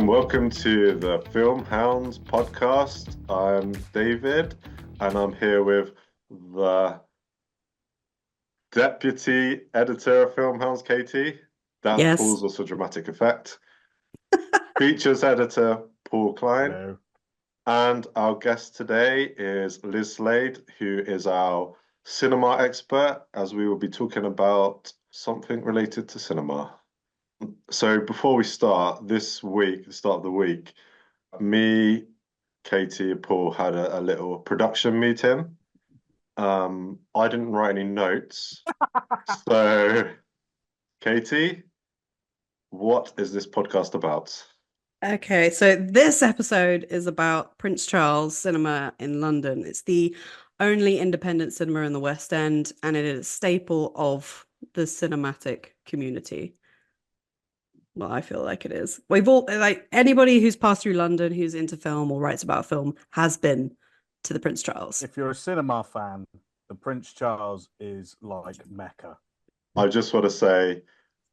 welcome to the FILMHOUNDS Podcast. I'm David, and I'm here with the Deputy Editor of FILMHOUNDS, Katie. That Yes. pause was for dramatic effect. Features Editor, Paul Klein. Hello. And our guest today is Liz Slade, who is our cinema expert, as we will be talking about something related to cinema. So before we start, this week, the start of the week, me, Katie, and Paul had a little production meeting. I didn't write any notes. So, Katie, what is this podcast about? Okay, so this episode is about Prince Charles Cinema in London. It's the only independent cinema in the West End, and it is a staple of the cinematic community. Well, I feel like it is. We've all, like, anybody who's passed through London, who's into film or writes about film, has been to the Prince Charles. If you're a cinema fan, the Prince Charles is like Mecca. I just want to say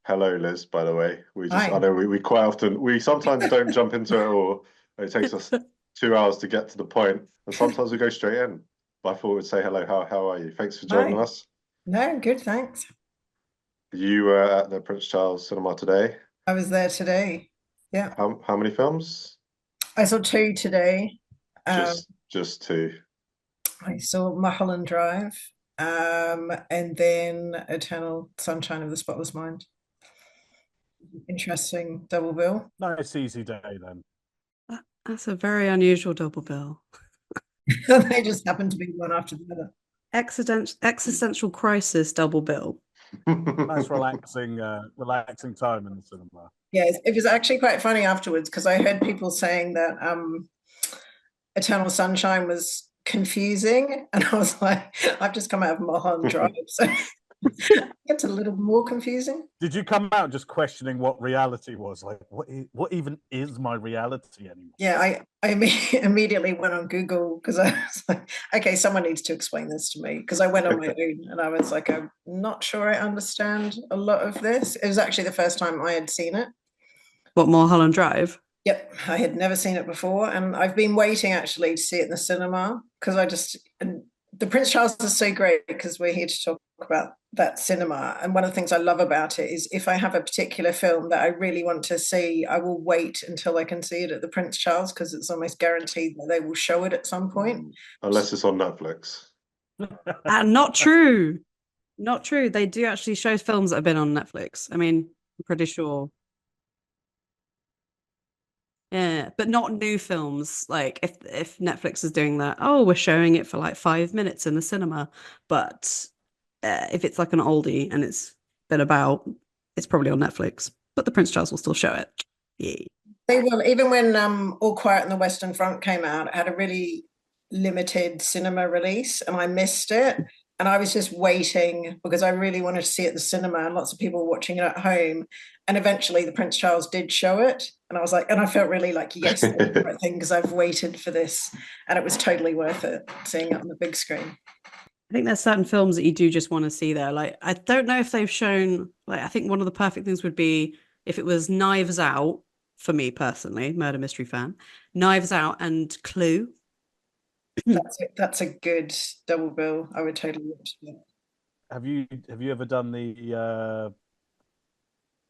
hello, Liz, by the way. Hi. I know we quite often, we sometimes don't jump into it all. It takes us 2 hours to get to the point, and sometimes we go straight in. But I thought we'd say hello. How are you? Thanks for joining Hi. us. No, good, thanks. You were at the Prince Charles Cinema today. I was there today. Yeah, How many films? I saw two today. Just two. I saw Mulholland Drive, and then Eternal Sunshine of the Spotless Mind. Interesting double bill. Nice easy day then. That's a very unusual double bill. They just happened to be one after the other. Existential crisis double bill. Nice relaxing time in the cinema. Yeah, it was actually quite funny afterwards because I heard people saying that Eternal Sunshine was confusing, and I was like, I've just come out of Mulholland Drive, so it's a little more confusing. Did you come out just questioning what reality was? Like, what even is my reality anymore? Yeah, I immediately went on Google because I was like, okay, someone needs to explain this to me, because I went on my own and I was like, I'm not sure I understand a lot of this. It was actually the first time I had seen it. What, Mulholland Drive? Yep, I had never seen it before, and I've been waiting actually to see it in the cinema because and the Prince Charles is so great because we're here to talk about that cinema. And one of the things I love about it is if I have a particular film that I really want to see, I will wait until I can see it at the Prince Charles because it's almost guaranteed that they will show it at some point. Unless it's on Netflix. Not true. Not true. They do actually show films that have been on Netflix. I mean, I'm pretty sure. Yeah, but not new films. Like if Netflix is doing that, oh, we're showing it for like 5 minutes in the cinema. But if it's like an oldie and it's been about, it's probably on Netflix. But the Prince Charles will still show it. Yeah. They will. Even when All Quiet on the Western Front came out, it had a really limited cinema release, and I missed it. And I was just waiting because I really wanted to see it at the cinema, and lots of people were watching it at home. And eventually the Prince Charles did show it. And I was like, and I felt really like, yes, that's the right thing, because I've waited for this. And it was totally worth it, seeing it on the big screen. I think there's certain films that you do just want to see there. Like, I don't know if they've shown, like, I think one of the perfect things would be if it was Knives Out, for me personally, murder mystery fan, Knives Out and Clue. That's a good double bill. I would totally watch that. Have you ever done the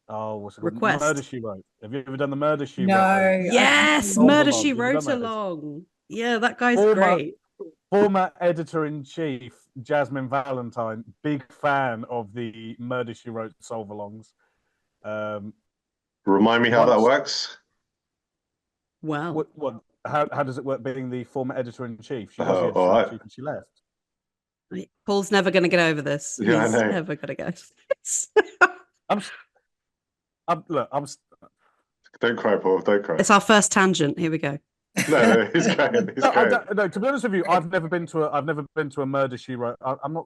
what's it called? Request. Murder She Wrote? Have you ever done the Murder She Wrote? No. Yes, Along. Murder Have She you Wrote done that? Along. Yeah, that guy's Former- great. Former editor-in-chief Jasmine Valentine, big fan of the Murder She Wrote solve-alongs. Remind me how that works. Wow. How does it work being the former editor-in-chief? She was Oh, the all right. editor-in-chief and she left. Paul's never going to get over this. Yeah, He's I know. never going to get Don't cry, Paul. Don't cry. It's our first tangent. Here we go. No, he's going. He's going. No, to be honest with you, I've never been to a Murder She Wrote. I'm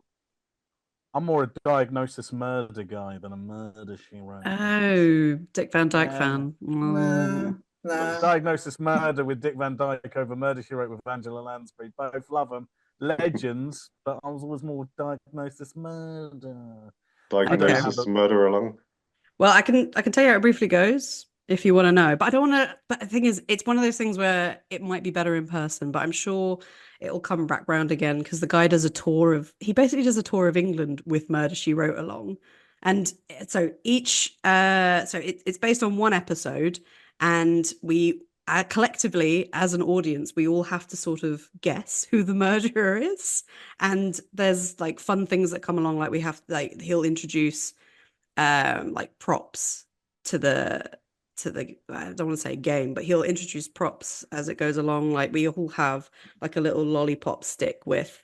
more a Diagnosis Murder guy than a Murder She Wrote. Oh, Dick Van Dyke fan. No. Diagnosis Murder with Dick Van Dyke over Murder She Wrote with Angela Lansbury. Both love them. Legends, but I was always more Diagnosis Murder. Diagnosis Murder Along. Well, I can tell you how it briefly goes. if you want to know. But I don't want to. But the thing is, it's one of those things where it might be better in person. But I'm sure it'll come back round again because the guy does a tour of. He basically does a tour of England with Murder She Wrote along, and so each. It's based on one episode, and we collectively, as an audience, we all have to sort of guess who the murderer is. And there's like fun things that come along, like we have like he'll introduce like props to the I don't want to say game, but he'll introduce props as it goes along. Like we all have like a little lollipop stick with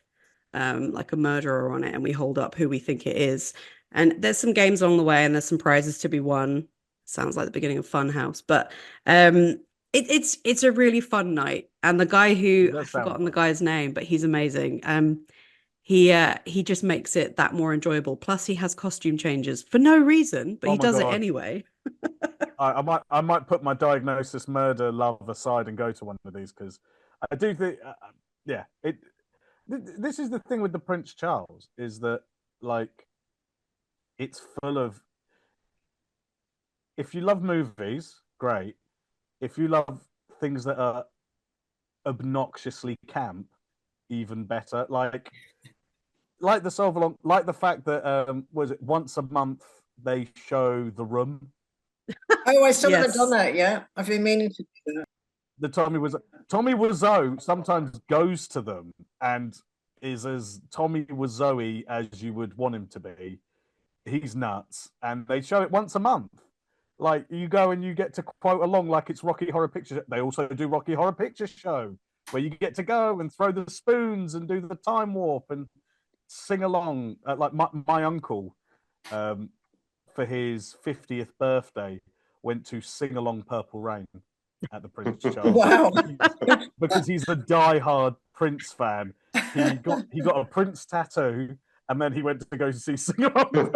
like a murderer on it, and we hold up who we think it is. And there's some games along the way, and there's some prizes to be won. Sounds like the beginning of Funhouse, but it's a really fun night. And the guy who I've forgotten the guy's name, but he's amazing. He just makes it that more enjoyable. Plus, he has costume changes for no reason, but he does it anyway. I might put my diagnosis murder love aside and go to one of these because I do think, this is the thing with the Prince Charles is that like it's full of. If you love movies, great. If you love things that are obnoxiously camp, even better. Like the Solvalon, like the fact that was it once a month they show The Room. Oh, I still haven't done that yet. I've been meaning to do that. The Tommy Wiseau sometimes goes to them and is as Tommy Wiseau as you would want him to be. He's nuts, and they show it once a month. Like you go and you get to quote along like it's Rocky Horror Picture Show. They also do Rocky Horror Picture Show where you get to go and throw the spoons and do the time warp and sing along. Like my uncle, for his 50th birthday, went to sing along Purple Rain at the Prince Charles. Wow! Because he's a diehard Prince fan. He got a Prince tattoo, and then he went to go see sing along. Was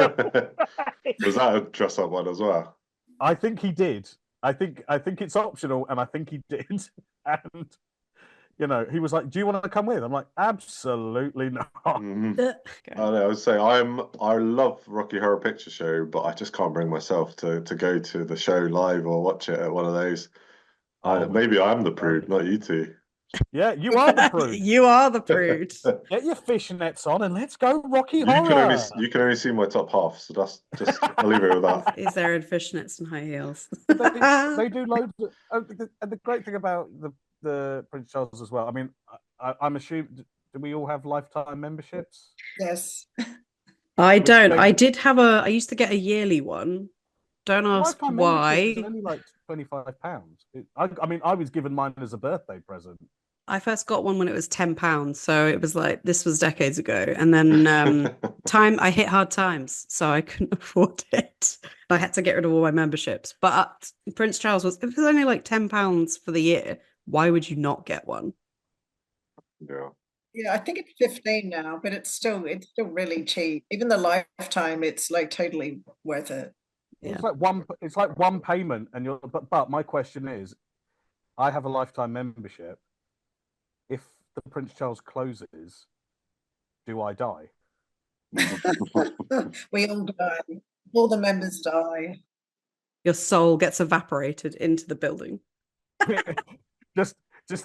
that a dress up one as well? I think he did. I think it's optional, and I think he did. And you know, he was like, "Do you want to come with?" I'm like, "Absolutely not." Mm-hmm. I would say I love Rocky Horror Picture Show, but I just can't bring myself to go to the show live or watch it at one of those. Maybe I'm the prude, not you two. Yeah, you are the prude. You are the prude. Get your fishnets on and let's go Rocky Horror. You can only see my top half, so that's just I'll leave it with that. Is there in fishnets and high heels? They do loads. And the great thing about the Prince Charles as well. I mean, I'm assuming. Do we all have lifetime memberships? Yes. I don't. I used to get a yearly one. Don't ask why. It's only like £25. I mean, I was given mine as a birthday present. I first got one when it was £10, so it was like this was decades ago. And then I hit hard times, so I couldn't afford it. I had to get rid of all my memberships. But Prince Charles if it was only like £10 for the year, why would you not get one? Yeah. Yeah, I think it's 15 now, but it's still really cheap. Even the lifetime, it's like totally worth it. Yeah. It's like one payment, and but my question is, I have a lifetime membership. If the Prince Charles closes, do I die? We all die. All the members die. Your soul gets evaporated into the building. just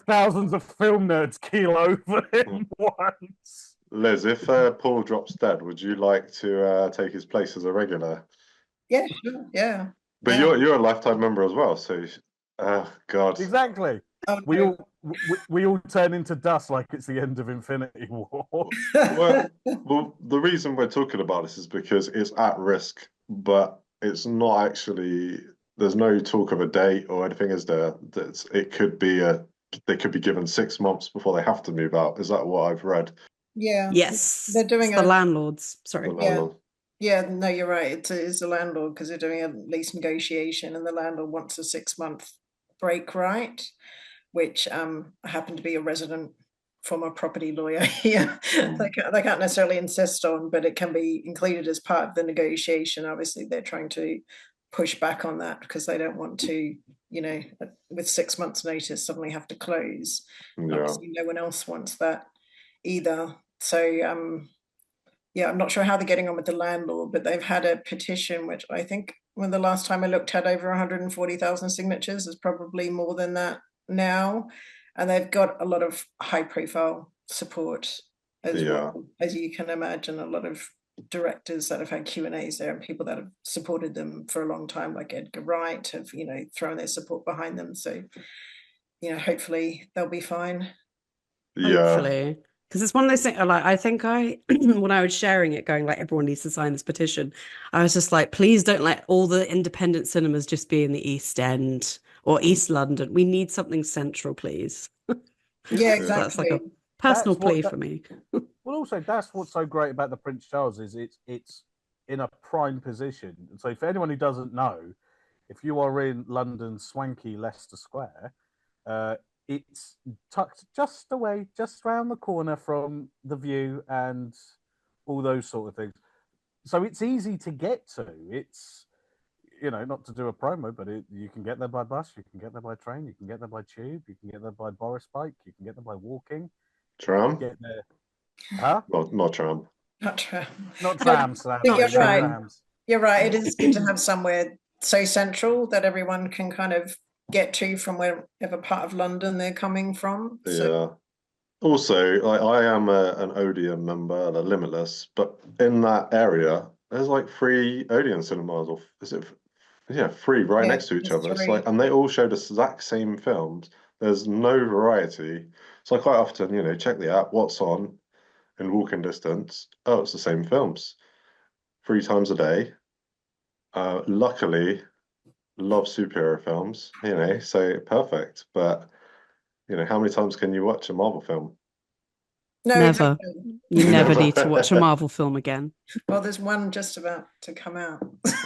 thousands of film nerds keel over him once. Liz, if Paul drops dead, would you like to take his place as a regular? Yeah, sure. Yeah. But you're a lifetime member as well, so God. Exactly. Oh, no. We all turn into dust like it's the end of Infinity War. well, the reason we're talking about this is because it's at risk, but it's not actually. There's no talk of a date or anything, is there? It could be they could be given 6 months before they have to move out. Is that what I've read? Yeah. Yes. They're doing the landlords. Sorry. The landlord. Yeah, no, you're right. It's the landlord because they're doing a lease negotiation, and the landlord wants a 6-month break right, which I happen to be a resident former property lawyer here. They can't necessarily insist on, but it can be included as part of the negotiation. Obviously, they're trying to push back on that because they don't want to, with 6 months' notice, suddenly have to close. Yeah. Obviously, no one else wants that either. So, I'm not sure how they're getting on with the landlord, but they've had a petition, which I think When the last time I looked had over 140,000 signatures. It's probably more than that now. And they've got a lot of high profile support as well, as you can imagine. A lot of directors that have had Q&As there and people that have supported them for a long time, like Edgar Wright, have, you know, thrown their support behind them. So, you know, hopefully they'll be fine. Hopefully. Because it's one of those things, like, I think when I was sharing it, going like, everyone needs to sign this petition, I was just like, please don't let all the independent cinemas just be in the East End or East London. We need something central, please. Yeah, exactly. So that's like a personal plea for me. Well, also, that's what's so great about the Prince Charles is it's in a prime position. And so for anyone who doesn't know, if you are in London's swanky Leicester Square, it's tucked just away, just round the corner from the View and all those sort of things. So it's easy to get to. It's, you know, not to do a promo, but you can get there by bus, you can get there by train, you can get there by tube, you can get there by Boris bike, you can get there by walking. Tram? Get there. Huh? Not tram. Not tram. Not trams. You're Not right. trams. You're right. It is good to have somewhere so central that everyone can kind of get to from wherever part of London they're coming from. So. Yeah. Also, I am an Odeon member, the Limitless, but in that area, there's like 3 Odeon cinemas, or is it? Yeah, 3 right next to each other. It's like, and they all show the exact same films. There's no variety. So I quite often, you know, check the app, what's on in walking distance. Oh, it's the same films. 3 times a day. Luckily, love superhero films, you know, so perfect. But, you know, how many times can you watch a Marvel film? No, Never. exactly. You never need to watch a Marvel film again. Well, there's one just about to come out.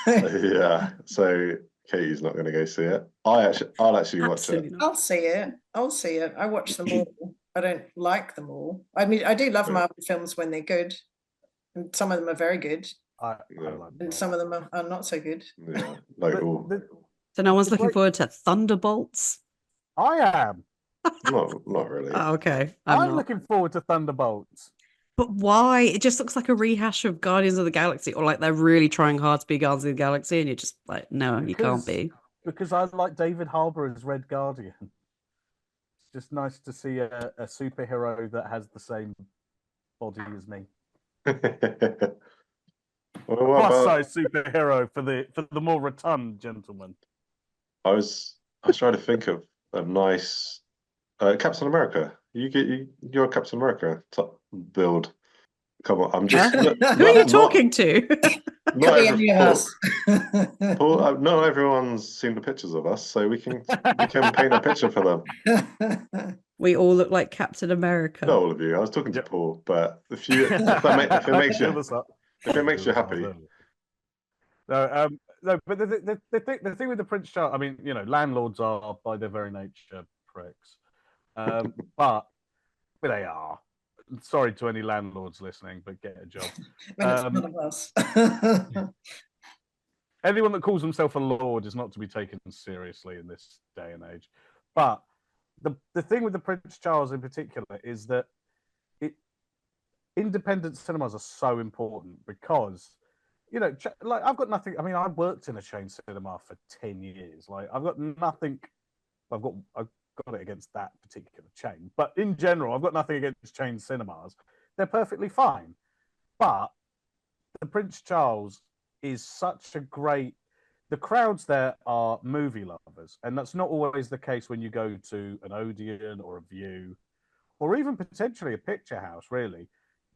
Yeah, so Katie's not going to go see it. I'll actually watch it. I'll see it. I watch them all. I don't like them all. I mean, I do love Marvel films when they're good, and some of them are very good. And some of them are not so good. Yeah, like all. So no one's looking forward to Thunderbolts? I am. Not really. Oh, okay. I'm looking forward to Thunderbolts. But why? It just looks like a rehash of Guardians of the Galaxy, or like they're really trying hard to be Guardians of the Galaxy, and you're just like, no, you can't be. Because I like David Harbour as Red Guardian. It's just nice to see a superhero that has the same body as me. Plus size superhero for the more rotund gentleman. I was trying to think of a nice Captain America. You're a Captain America build. Come on, I'm just. Who are you talking to? Not everyone's seen the pictures of us, so we can paint a picture for them. We all look like Captain America. Not all of you. I was talking to Paul, but if it makes you happy. No, but the thing with the Prince Charles, I mean, you know, landlords are by their very nature pricks, but they are. Sorry to any landlords listening, but get a job. None of us. Anyone that calls himself a lord is not to be taken seriously in this day and age. But the thing with the Prince Charles in particular is that independent cinemas are so important because, you know, like I've got nothing. I mean, I worked in a chain cinema for 10 years. Like I've got nothing. I've got it against that particular chain, but in general, I've got nothing against chain cinemas. They're perfectly fine. But the Prince Charles is such a great. The crowds there are movie lovers, and that's not always the case when you go to an Odeon or a View, or even potentially a picture house. Really,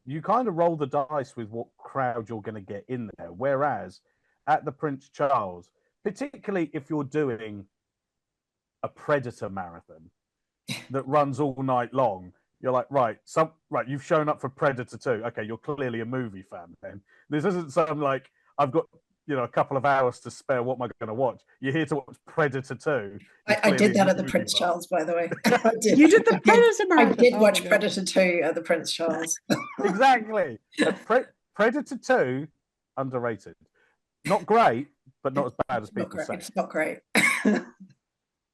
you kind of roll the dice with what crowd you're going to get in there. Whereas at the Prince Charles, particularly if you're doing a Predator marathon that runs all night long, you're like, right, you've shown up for Predator 2. Okay, you're clearly a movie fan then. This isn't some like, I've got, you know, a couple of hours to spare, what am I going to watch? You're here to watch Predator 2. I did that at the Prince Charles, by the way. You did the Predator marathon? I did watch Predator 2 at the Prince Charles. Exactly. Predator 2, underrated. Not great, but not as bad as people say. It's not great.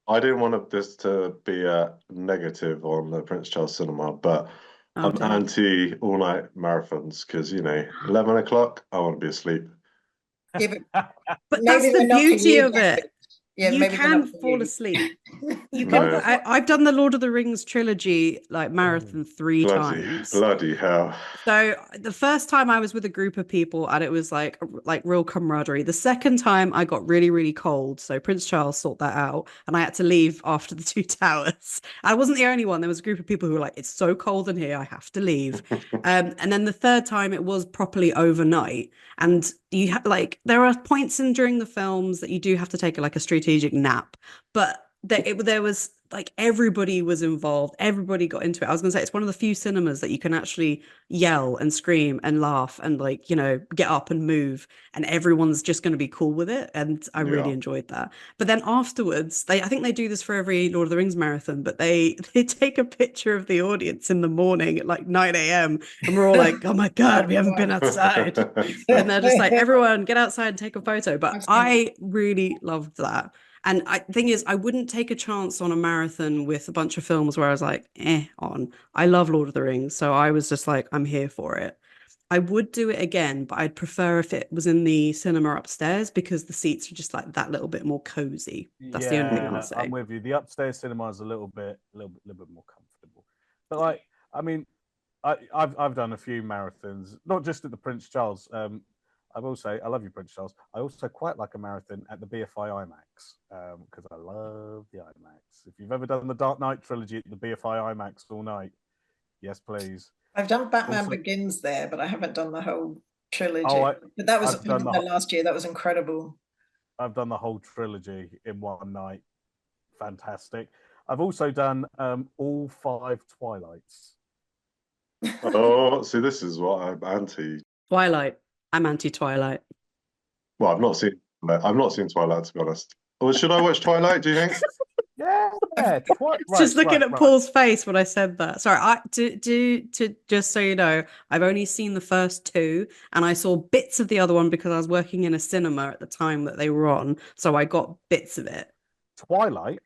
I didn't want this to be a negative on the Prince Charles Cinema, but I'm anti all-night marathons because, you know, 11 o'clock, I want to be asleep. Yeah, but But maybe that's the they're not for beauty you, of David. it. Yeah, You maybe they're can not for fall you. asleep. You No. can. I've done the Lord of the Rings trilogy like marathon 3 Bloody, times. bloody hell. So the first time I was with a group of people and it was like real camaraderie. The second time I got really, really cold. So Prince Charles sorted that out and I had to leave after the Two Towers. I wasn't the only one. There was a group of people who were like, it's so cold in here, I have to leave. And then the third time it was properly overnight. And you like, there are points in during the films that you do have to take like a strategic nap, but there was like everybody was involved, everybody got into it. I was gonna say it's one of the few cinemas that you can actually yell and scream and laugh and like, you know, get up and move and everyone's just going to be cool with it, and I really enjoyed that. But then afterwards I think they do this for every Lord of the Rings marathon, but they take a picture of the audience in the morning at like 9 a.m. and we're all like, oh my god, we haven't been outside. And they're just like, everyone get outside and take a photo. But I really loved that. And the thing is, I wouldn't take a chance on a marathon with a bunch of films where I was like, on. I love Lord of the Rings, so I was just like, I'm here for it. I would do it again, but I'd prefer if it was in the cinema upstairs because the seats are just like that little bit more cozy. That's the only thing I'll say. I'm with you. The upstairs cinema is a little bit more comfortable. But like, I mean, I've done a few marathons, not just at the Prince Charles. I will say, I love you, Prince Charles. I also quite like a marathon at the BFI IMAX because I love the IMAX. If you've ever done the Dark Knight trilogy at the BFI IMAX all night, yes, please. I've done Batman Begins there, but I haven't done the whole trilogy. But that was last year. That was incredible. I've done the whole trilogy in one night. Fantastic. I've also done all 5 Twilights. Oh, see, this is what I'm anti. Twilight. I'm anti-Twilight. Well, I've not seen Twilight, to be honest. Or should I watch Twilight, do you think? Yeah. Just looking at Paul's face when I said that. Sorry, just so you know, I've only seen the first 2 and I saw bits of the other one because I was working in a cinema at the time that they were on. So I got bits of it. Twilight,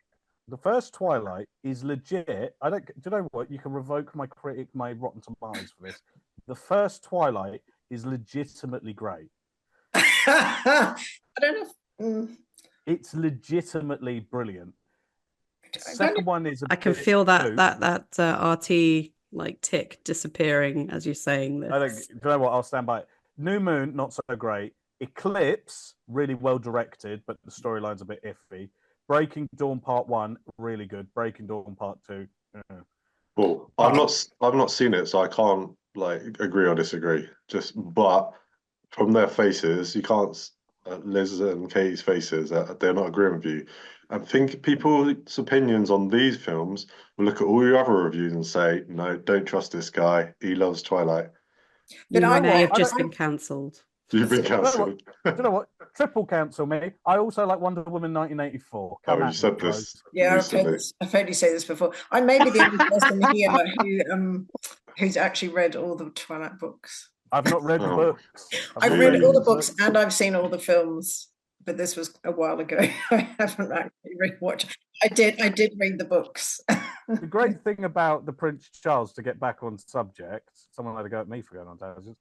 the first Twilight is legit. Do you know what? You can revoke my Rotten Tomatoes for this. The first Twilight is legitimately great. I don't know. It's legitimately brilliant. Second one is I can feel that RT like tick disappearing as you're saying this. Do you know what? I'll stand by it. New Moon, not so great. Eclipse, really well directed, but the storyline's a bit iffy. Breaking Dawn Part 1, really good. Breaking Dawn Part 2. Well, I've not seen it, so I can't like agree or disagree. But from their faces, you can't. Liz and Katie's faces, they're not agreeing with you. I think people's opinions on these films will look at all your other reviews and say, no, don't trust this guy. He loves Twilight. But you may have just been cancelled. You've been cancelled. Do you know what? Triple cancel me. I also like Wonder Woman 1984. You said this. Yeah, I've heard you say this before. I may be the only person here who's actually read all the Twilight books. I've not read the books. I've read all the books and I've seen all the films, but this was a while ago. I haven't actually rewatched. I did read the books. The great thing about the Prince Charles, to get back on subject, someone had to go at me for going on tangents,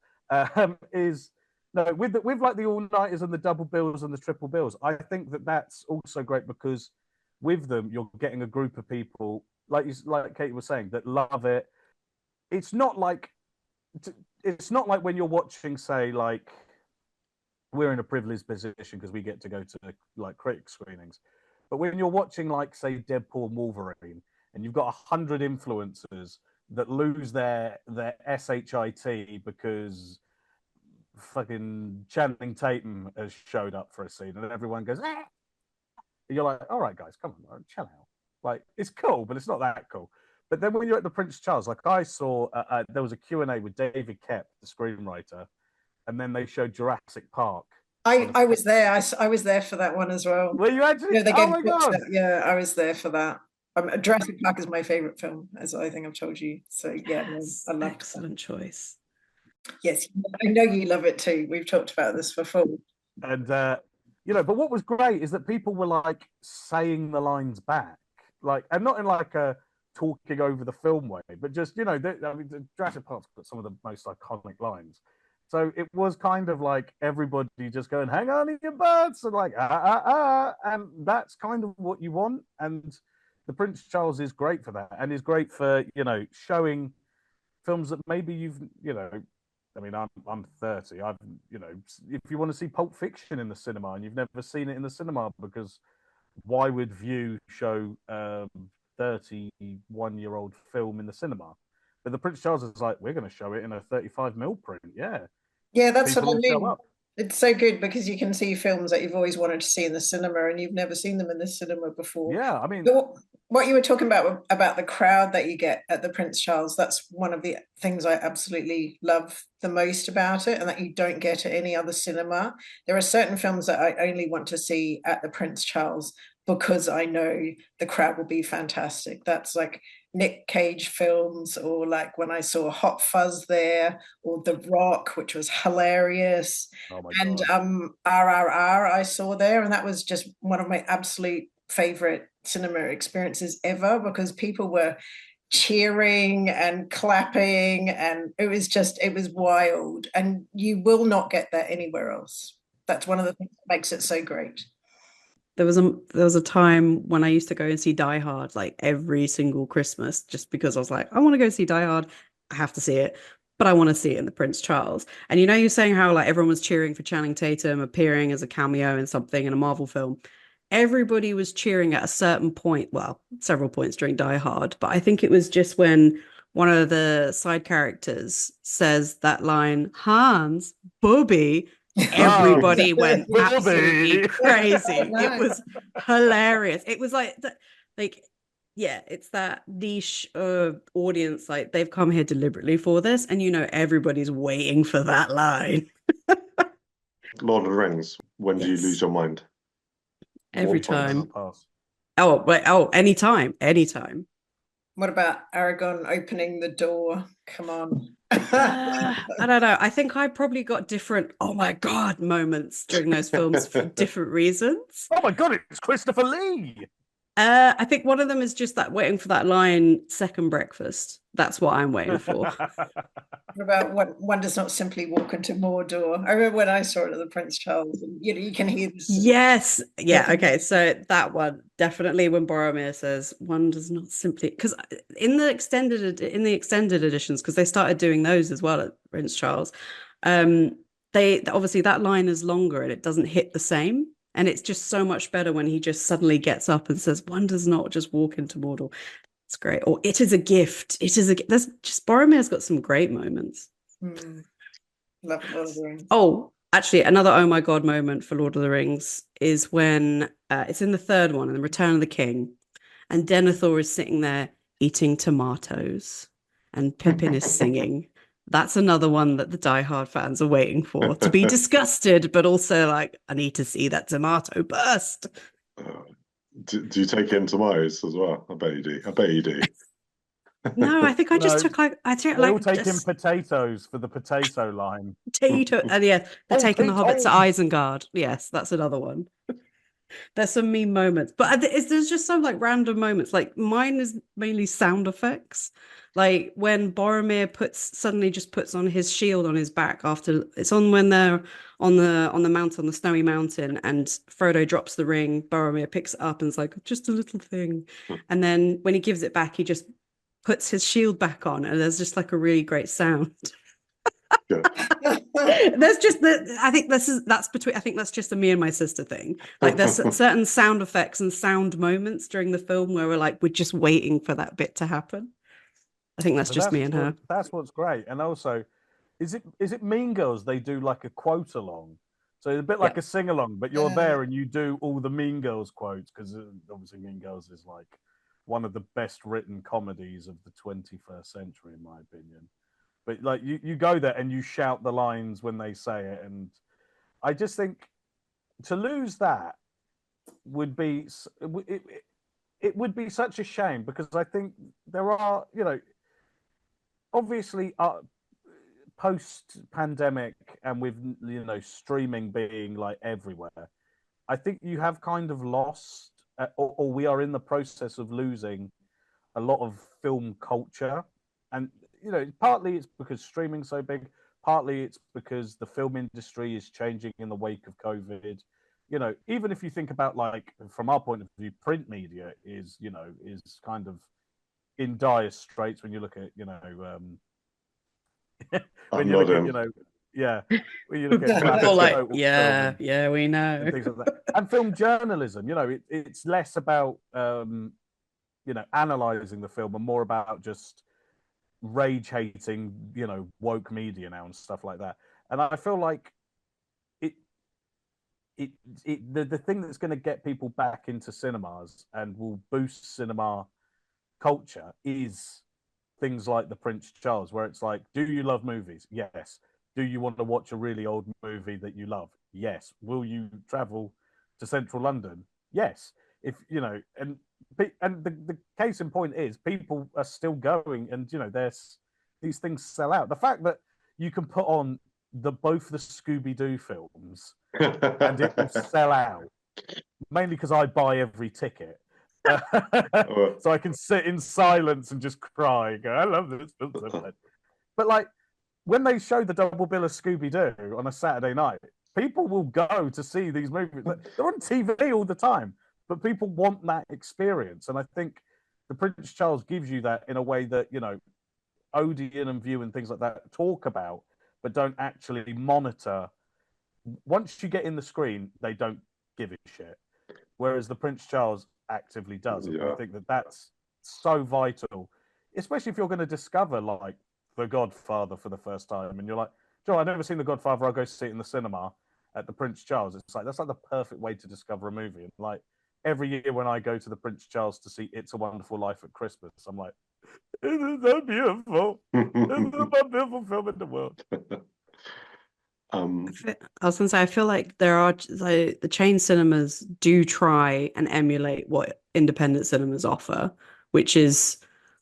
is no with like the all-nighters and the double bills and the triple bills. I think that's also great because with them you're getting a group of people like Katie was saying that love it. It's not like when you're watching, say, like we're in a privileged position because we get to go to like critic screenings, but when you're watching, like, say, Deadpool and Wolverine, and you've got 100 influencers that lose their SHIT because fucking Channing Tatum has showed up for a scene, and everyone goes, ah! You're like, all right, guys, come on, chill out. Like, it's cool, but it's not that cool. But then when you're at the Prince Charles, like I saw, there was a Q&A with David Koepp, the screenwriter, and then they showed Jurassic Park. I was there. I was there for that one as well. Were you actually? Yeah, oh my God. Yeah, I was there for that. Jurassic Park is my favorite film, as I think I've told you. So yeah, I love excellent choice. Yes, I know you love it too. We've talked about this before. And but what was great is that people were like saying the lines back, like, and not in like a talking over the film way, but just Jurassic Park's got some of the most iconic lines, So it was kind of like everybody just going, hang on in your butts, and like, and that's kind of what you want. And the Prince Charles is great for that, and is great for, showing films that maybe I mean, I'm 30. If you want to see Pulp Fiction in the cinema and you've never seen it in the cinema, because why would View show 31-year-old film in the cinema? But the Prince Charles is like, we're going to show it in a 35mm print. Yeah, that's People what I will show mean. up. It's so good because you can see films that you've always wanted to see in the cinema and you've never seen them in the cinema before. Yeah, I mean, But what you were talking about the crowd that you get at the Prince Charles, that's one of the things I absolutely love the most about it, and that you don't get at any other cinema. There are certain films that I only want to see at the Prince Charles because I know the crowd will be fantastic. That's like Nick Cage films, or like when I saw Hot Fuzz there, or The Rock, which was hilarious. oh my And God. RRR I saw there, and that was just one of my absolute favorite cinema experiences ever, because people were cheering and clapping, and it was wild, and you will not get that anywhere else. That's one of the things that makes it so great. There was a time when I used to go and see Die Hard like every single Christmas, just because I was like, I want to go see Die Hard. I have to see it, but I want to see it in the Prince Charles. And you're saying how like everyone was cheering for Channing Tatum appearing as a cameo in something in a Marvel film. Everybody was cheering at a certain point, well, several points during Die Hard, but I think it was just when one of the side characters says that line, Hans, Bobby. Everybody went absolutely crazy. It was hilarious. It was it's that niche audience. Like, they've come here deliberately for this, and everybody's waiting for that line. Lord of the Rings. When do you lose your mind? Every time. Pass. Oh, wait, anytime. What about Aragon opening the door? Come on. I don't know. I think I probably got different oh my God moments during those films for different reasons. Oh my God, it's Christopher Lee. I think one of them is just that waiting for that line, second breakfast. That's what I'm waiting for. What about one does not simply walk into Mordor? I remember when I saw it at the Prince Charles, and you can hear this. Yes. Yeah. Okay. So that one, definitely when Boromir says one does not simply, because in the extended editions, because they started doing those as well at Prince Charles, they obviously that line is longer and it doesn't hit the same. And it's just so much better when he just suddenly gets up and says, one does not just walk into Mordor. It's great. Or it is a gift. There's just, Boromir's got some great moments. Love Lord of the Rings. Oh, actually, another oh my God moment for Lord of the Rings is when it's in the third one, in the Return of the King, and Denethor is sitting there eating tomatoes and Pippin is singing. That's another one that the Die Hard fans are waiting for, to be disgusted, but also like, I need to see that tomato burst. Do you take in tomatoes as well? I bet you do. No, I think I just took They all take in potatoes for the potato line. Potato, and yeah, they're taking the hobbits to Isengard. Yes, that's another one. There's some meme moments, but there's just some like random moments. Like, mine is mainly sound effects. Like when Boromir suddenly just puts on his shield on his back after it's on when they're on the mountain, on the snowy mountain, and Frodo drops the ring. Boromir picks it up and is like, just a little thing. And then when he gives it back, he just puts his shield back on, and there's just like a really great sound. There's just I think that's just a me and my sister thing. Like, there's certain sound effects and sound moments during the film where we're just waiting for that bit to happen. I think that's just me and her. That's what's great. And also, is it Mean Girls? They do like a quote along, so it's a bit like a sing along, but you're there and you do all the Mean Girls quotes, because obviously Mean Girls is like one of the best written comedies of the 21st century, in my opinion. But like you go there and you shout the lines when they say it, and I just think to lose that would be it would be such a shame, because I think there are, obviously post-pandemic and with streaming being like everywhere, I think you have kind of lost, or we are in the process of losing a lot of film culture. And partly it's because streaming's so big, partly it's because the film industry is changing in the wake of COVID. You know, even if you think about, like, from our point of view, print media is kind of in dire straits when you look at, when I'm you look at, nodding. yeah, when you look at Or like, total film yeah, yeah, we know. and things like that. And film journalism, it's less about analyzing the film and more about just rage hating, woke media now and stuff like that. And I feel like the thing that's going to get people back into cinemas and will boost cinema culture is things like the Prince Charles, where it's like, do you love movies? Yes. Do you want to watch a really old movie that you love? Yes. Will you travel to central London? Yes. If and the case in point is people are still going, and there's these things sell out. The fact that you can put on both the Scooby-Doo films and it will sell out, mainly because I buy every ticket. So I can sit in silence and just cry and go, I love this film so much. But like, when they show the double bill of Scooby-Doo on a Saturday night, people will go to see these movies. They're on TV all the time, but people want that experience. And I think the Prince Charles gives you that in a way that, Odeon and View and things like that talk about, but don't actually monitor. Once you get in the screen, they don't give a shit. Whereas the Prince Charles actively does. Yeah. I think that's so vital, especially if you're going to discover, like, The Godfather for the first time, and you're like, Joe, I've never seen The Godfather. I'll go see it in the cinema at the Prince Charles. It's like, that's like the perfect way to discover a movie. And like, every year when I go to the Prince Charles to see It's a Wonderful Life at Christmas, I'm like, this is so beautiful. This is the most beautiful film in the world. I was going to say, I feel like the chain cinemas do try and emulate what independent cinemas offer, which is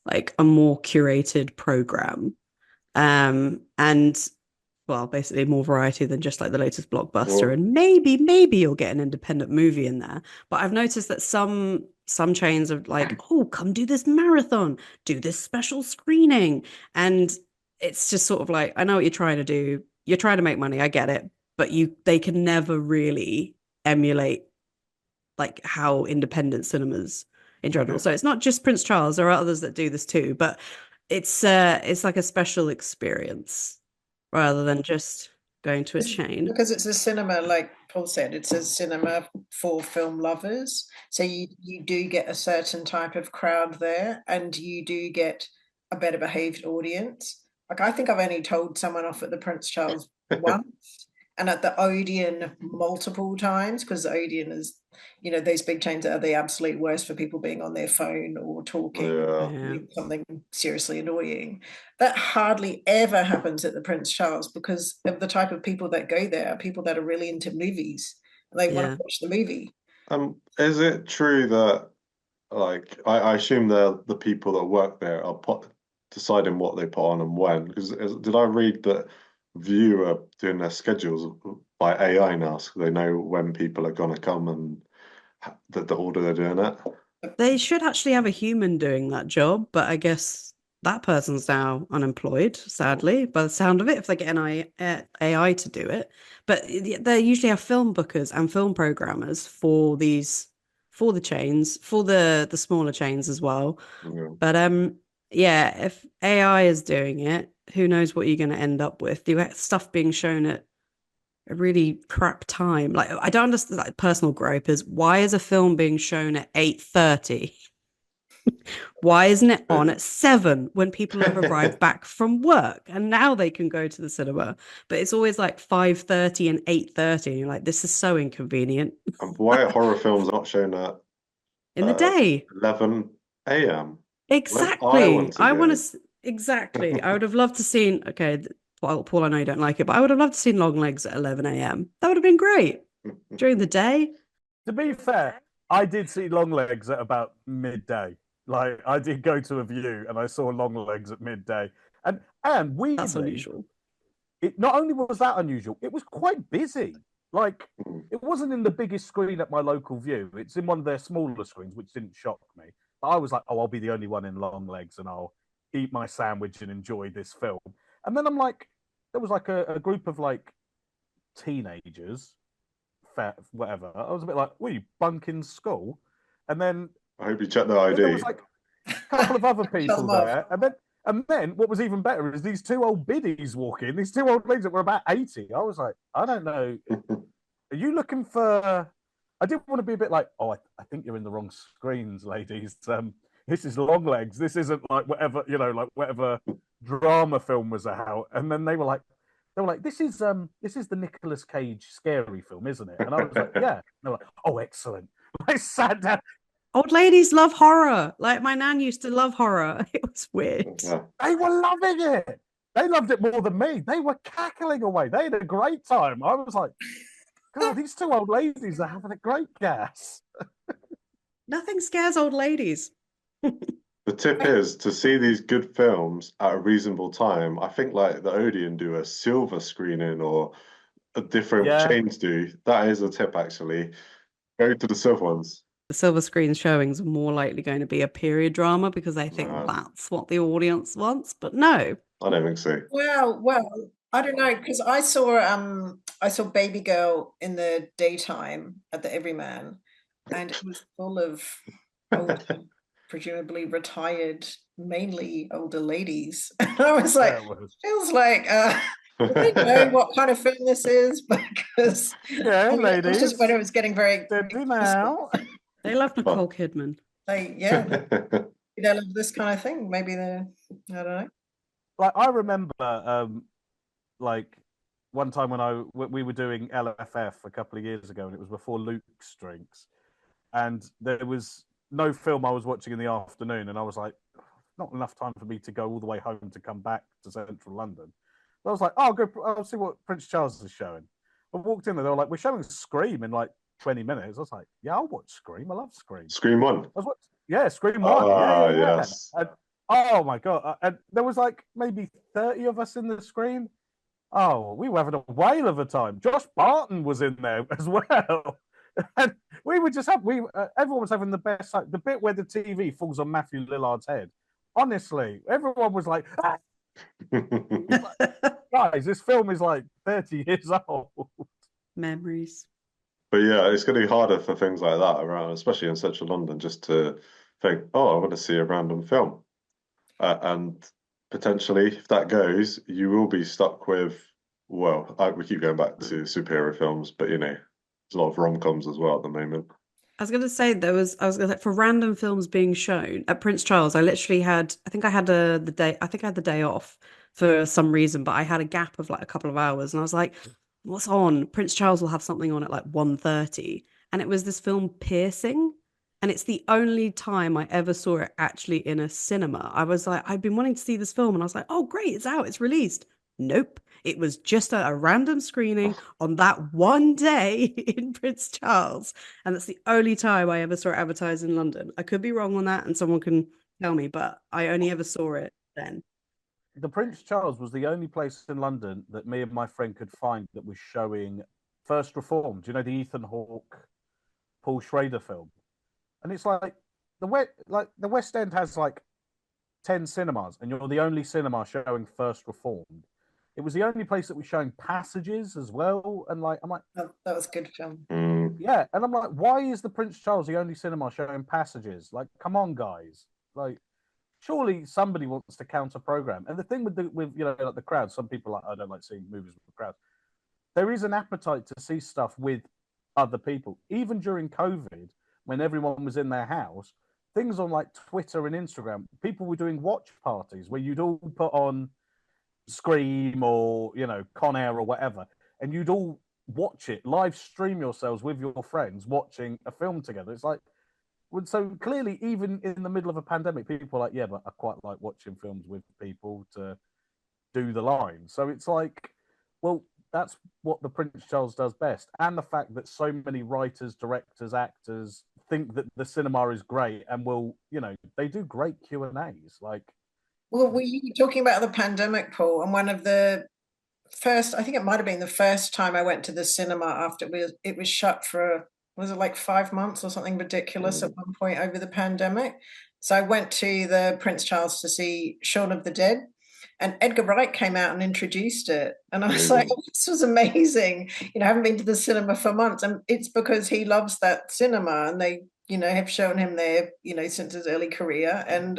like a more curated program. And well, basically more variety than just like the latest blockbuster. And maybe you'll get an independent movie in there. But I've noticed that some chains are like, oh, come do this marathon, do this special screening. And it's just sort of like, I know what you're trying to do. You're trying to make money, I get it, but they can never really emulate like how independent cinemas in general. So it's not just Prince Charles, there are others that do this too, but it's like a special experience rather than just going to a chain. Because it's a cinema, like Paul said, it's a cinema for film lovers. So you do get a certain type of crowd there, and you do get a better behaved audience. Like, I think I've only told someone off at the Prince Charles once, and at the Odeon multiple times, because the Odeon is, those big chains are the absolute worst for people being on their phone or talking something seriously annoying. That hardly ever happens at the Prince Charles, because of the type of people that go there are people that are really into movies and they want to watch the movie. Is it true that, like, I assume the people that work there are deciding what they put on and when? Because did I read that View are doing their schedules by AI now, so they know when people are going to come and the order they're doing it? They should actually have a human doing that job, but I guess that person's now unemployed, sadly, by the sound of it, if they get an AI to do it. But they usually have film bookers and film programmers for the chains, for the smaller chains as well. Yeah. But if AI is doing it, who knows what you're going to end up with? You have stuff being shown at a really crap time. Like, I don't understand. Like, personal gripe is, why is a film being shown at 8:30? Why isn't it on at 7 when people have arrived back from work and now they can go to the cinema? But it's always like 5:30 and 8:30. And you're like, this is so inconvenient. And why are horror films not shown at in the day? 11 a.m. Exactly. I want to. Exactly. I would have loved to seen. Okay, Paul, I know you don't like it, but I would have loved to seen Longlegs at 11 a.m. That would have been great during the day. To be fair, I did see Longlegs at about midday. Like, I did go to a View and I saw Longlegs at midday, and weirdly, that's unusual. It not only was that unusual, it was quite busy. Like, it wasn't in the biggest screen at my local View. It's in one of their smaller screens, which didn't shock me. But I was like, oh, I'll be the only one in Longlegs and I'll eat my sandwich and enjoy this film. And then I'm like, there was like a group of like teenagers, whatever. I was a bit like, were you bunking school? And then I hope you check the ID. there was like a couple of other people them off. there, and then what was even better is these two old biddies walk in. These two old ladies that were about 80. I was like, I don't know. Are you looking for? I didn't want to be a bit like, oh, I think you're in the wrong screens, ladies. This is Longlegs. This isn't like whatever, like whatever drama film was out. And then they were like, this is the Nicolas Cage scary film, isn't it? And I was like, yeah. And they were like, oh, excellent. I sat down. Old ladies love horror. Like my nan used to love horror. It was weird. They were loving it. They loved it more than me. They were cackling away. They had a great time. I was like, God, these two old ladies are having a great gas. Nothing scares old ladies. The tip is to see these good films at a reasonable time. I think like the Odeon do a silver screening or a different chains do. That is a tip actually. Go to the silver ones. The silver screen showings are more likely going to be a period drama because I think that's what the audience wants. But no, I don't think so. Well, I don't know, because I saw Baby Girl in the daytime at the Everyman, and it was full of older, presumably retired, mainly older ladies. And I was like, feels like I don't know what kind of film this is, because ladies, just when it was getting very now. They love Nicole Kidman. They love this kind of thing. Maybe they're, I don't know. Like I remember, like one time when we were doing LFF a couple of years ago, and it was before Luke's Drinks, and there was no film I was watching in the afternoon, and I was like, not enough time for me to go all the way home to come back to central London. So I was like, I'll see what Prince Charles is showing. I walked in there, they were like, we're showing Scream in like 20 minutes. I was like, yeah, I'll watch Scream. I love Scream. Scream 1? Scream 1. Yeah. Yes. And, oh my God. And there was like maybe 30 of us in the screen. Oh, we were having a whale of a time. Josh Barton was in there as well. And we would just everyone was having the best time. The bit where the TV falls on Matthew Lillard's head. Honestly, everyone was like, guys, this film is like 30 years old. Memories. But yeah, it's going to be harder for things like that around, especially in central London, just to think, I want to see a random film. And potentially, if that goes, you will be stuck with, we keep going back to superhero films, but there's a lot of rom-coms as well at the moment. I was going to say for random films being shown at Prince Charles, I had the day off for some reason, but I had a gap of like a couple of hours, and I was like, what's on? Prince Charles will have something on at like 1:30, and it was this film Piercing, and it's the only time I ever saw it actually in a cinema. I was like, I've been wanting to see this film, and I was like, oh great, it's out, it's released. Nope, it was just a random screening on that one day in Prince Charles, and that's the only time I ever saw it advertised in London. I could be wrong on that, and someone can tell me, but I only ever saw it then. The Prince Charles was the only place in London that me and my friend could find that was showing First Reformed. Do you know the Ethan Hawke, Paul Schrader film? And it's like the West End has like 10 cinemas, and you're the only cinema showing First Reformed. It was the only place that was showing Passages as well, and like I'm like, that was a good film. Yeah, and I'm like, why is the Prince Charles the only cinema showing Passages? Like, come on, guys, like. Surely somebody wants to counter program. And the thing with like the crowd, some people are like, I don't like seeing movies with the crowd. There is an appetite to see stuff with other people. Even during COVID, when everyone was in their house, things on like Twitter and Instagram, people were doing watch parties where you'd all put on Scream or Con Air or whatever, and you'd all watch it, live stream yourselves with your friends watching a film together. It's like, so clearly, even in the middle of a pandemic, people are like, yeah, but I quite like watching films with people to do the line. So it's like, well, that's what the Prince Charles does best. And the fact that so many writers, directors, actors think that the cinema is great and they do great Q&As. Like, well, were you talking about the pandemic, Paul? And one of the first, I think it might have been the first time I went to the cinema after it was shut for, was it like 5 months or something ridiculous at one point over the pandemic? So I went to the Prince Charles to see Shaun of the Dead. And Edgar Wright came out and introduced it. And I was Amazing. like, oh, this was amazing. I haven't been to the cinema for months. And it's because he loves that cinema, and they, have shown him there, since his early career. And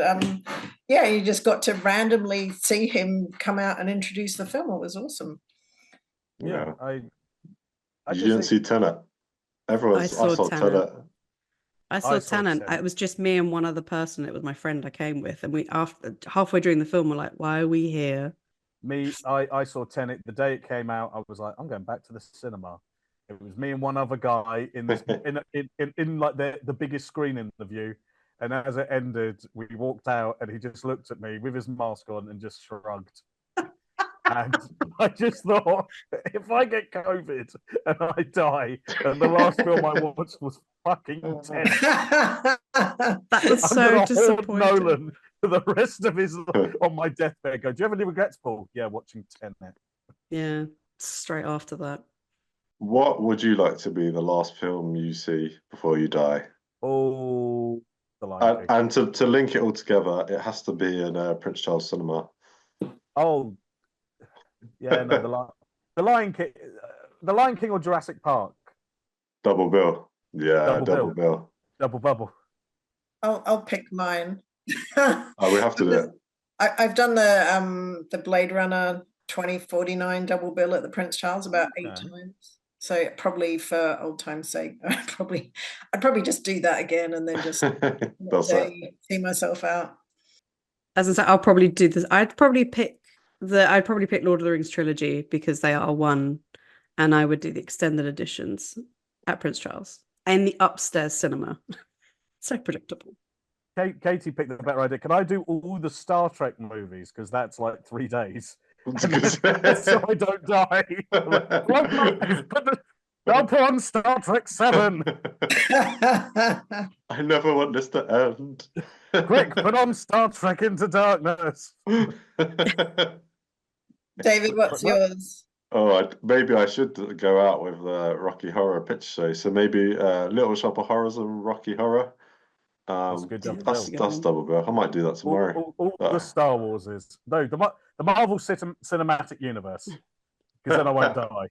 you just got to randomly see him come out and introduce the film. It was awesome. Yeah. I You didn't see Tenet? I saw Tenet. I saw Tenet. It was just me and one other person. It was my friend I came with, and we halfway during the film, we're like, "Why are we here?" I saw Tenet the day it came out. I was like, "I'm going back to the cinema." It was me and one other guy in this in like the biggest screen in the view. And as it ended, we walked out, and he just looked at me with his mask on and just shrugged. And I just thought, if I get COVID and I die, and the last film I watched was fucking Tenet, that is so disappointing. Nolan for the rest of his on my deathbed. Go, do you have any regrets, Paul? Yeah, watching Tenet. Yeah, straight after that. What would you like to be the last film you see before you die? Oh, The Lion King. And to link it all together, it has to be in Prince Charles Cinema. Oh. Yeah, no, the Lion King, or Jurassic Park. Double bill. Yeah, double bill. Double bubble. I'll pick mine. Oh, we have to do it. I've done the Blade Runner 2049 double bill at the Prince Charles about 8 times. So probably for old time's sake, I'd probably just do that again and then just see myself out. As I said, I'll probably do this. I'd probably pick Lord of the Rings trilogy because they are one, and I would do the extended editions at Prince Charles and the upstairs cinema. So predictable. Katie picked the better idea. Can I do all the Star Trek movies? Because that's like 3 days. So I don't die. I'll put on Star Trek 7. I never want this to end. Quick, put on Star Trek Into Darkness. David, what's yours? Oh, maybe I should go out with Rocky Horror Picture Show. So maybe Little Shop of Horrors and Rocky Horror. That's a good double bill. That's double bill. I might do that tomorrow. All the Star Wars is no the Marvel Cinematic Universe, because then I won't die.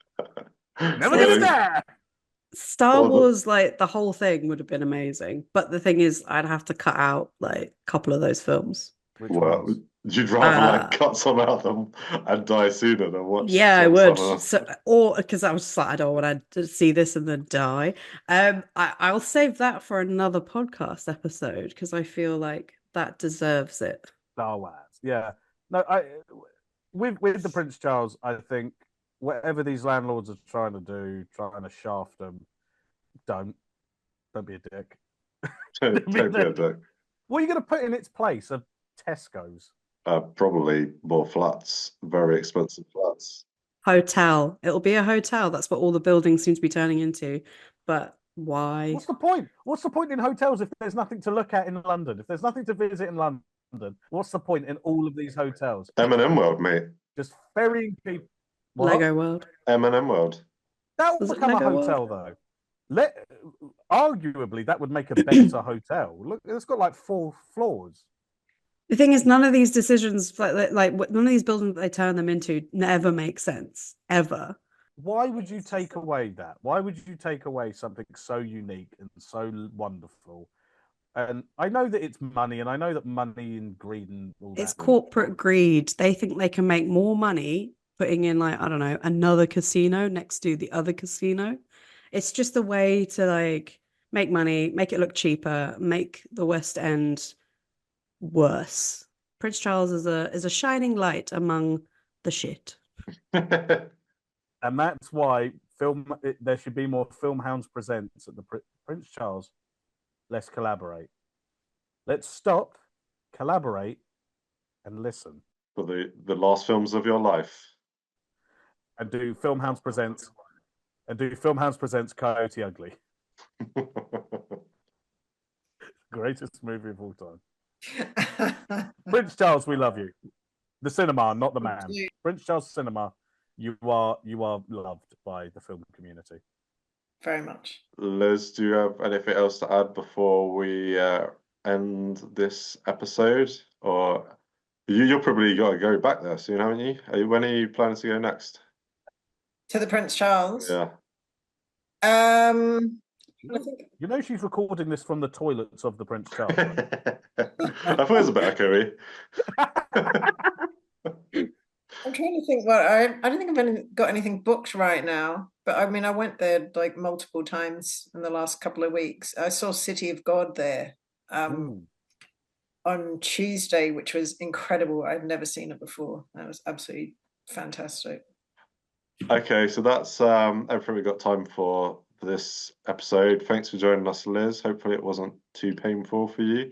Never gonna die. Star Wars, like the whole thing, would have been amazing. But the thing is, I'd have to cut out like a couple of those films. Well, you'd rather cut some out of them and die sooner than watch. Yeah, I would. Or because I was just like, I don't want to see this and then die. I'll save that for another podcast episode because I feel like that deserves it. Star Wars, yeah. No, with the Prince Charles, I think whatever these landlords are trying to do, trying to shaft them, don't be a dick. Don't be a dick. What are you going to put in its place of Tesco's? Probably more flats, very expensive flats. Hotel. It'll be a hotel. That's what all the buildings seem to be turning into. But why? What's the point? What's the point in hotels if there's nothing to look at in London? If there's nothing to visit in London, what's the point in all of these hotels? M&M World, mate. Just ferrying people. What? Lego World. M&M World. That will become a hotel, though. Arguably, that would make a better hotel. Look, it's got like 4 floors. The thing is, none of these decisions, like none of these buildings that they turn them into, never make sense ever. Why would you take away that? Why would you take away something so unique and so wonderful? And I know that it's money, and I know that money and greed and all that. It's corporate greed. They think they can make more money putting in, like, I don't know, another casino next to the other casino. It's just a way to like make money, make it look cheaper, make the West End worse. Prince Charles is a shining light among the shit. And that's why there should be more FilmHounds Presents at the Prince Charles. Let's collaborate. Let's stop, collaborate, and listen. For the last films of your life. And do FilmHounds Presents. And do FilmHounds Presents Coyote Ugly. Greatest movie of all time. Prince Charles, we love you. The cinema, not the man. Prince Charles Cinema, you are loved by the film community. Very much. Liz, do you have anything else to add before we end this episode? Or You're probably got to go back there soon, haven't you? When are you planning to go next? To the Prince Charles. Yeah. I think You know she's recording this from the toilets of the Prince Charles. Right? I thought it was a bit echoey. I'm trying to think. Well, I don't think I've got anything booked right now. But I mean, I went there like multiple times in the last couple of weeks. I saw City of God there on Tuesday, which was incredible. I'd never seen it before. That was absolutely fantastic. Okay, so that's everything we got time for this episode. Thanks for joining us, Liz. Hopefully it wasn't too painful for you.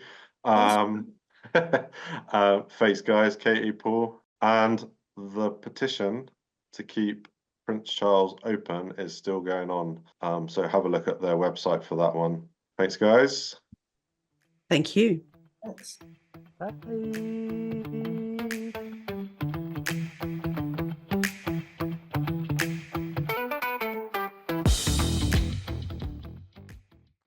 Thanks, guys, Katie, Paul, and the petition to keep Prince Charles open is still going on. So have a look at their website for that one. Thanks, guys. Thank you. Thanks. Bye.